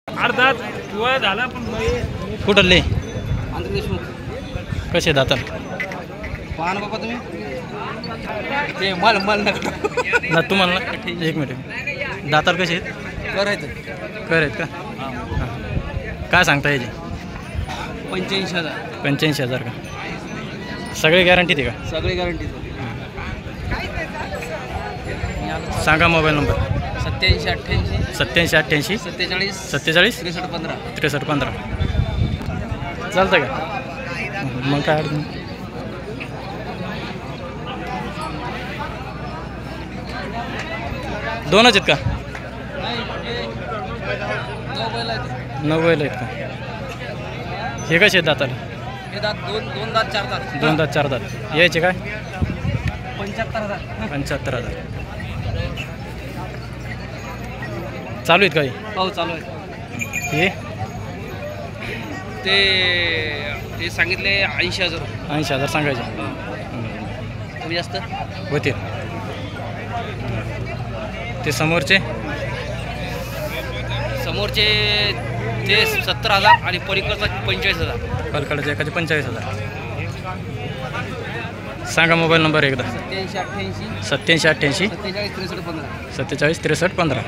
अर्धा वय झाला पण कुठले आंध्र देशमुख कसे दाताल पाहा ना बाबा तुम्ही ते मल मल नका ना तुम्हाला एक मिनिट दाताल कसे आहेत करायचं कर आहेत का हां काय सांगता याचे 85,000 85,000 का सगळे गॅरंटी आहे का सगळी गॅरंटी सांगा मोबाईल नंबर 87 88 87 88 47 47 63 15 63 15 चालतं का मग काय अडचण नाही. दोनच आहेत का 9 बैल आहेत का हे कसे आहेत दाताला हे दात दोन दात चार दात 2 दात 4 दात यायचे काय 75,000 75,000 चालू आहेत काही हो चालू आहे हे ते सांगितले 80,000 80,000 सांगायचे कमी जास्त होतील ते समोरचे ते 70,000 आणि पलीकडचा 45,000 पलकडचे एकाचे 45,000 सांगा मोबाईल नंबर एकदा 87 88 87 88 47 63 15 47 63 15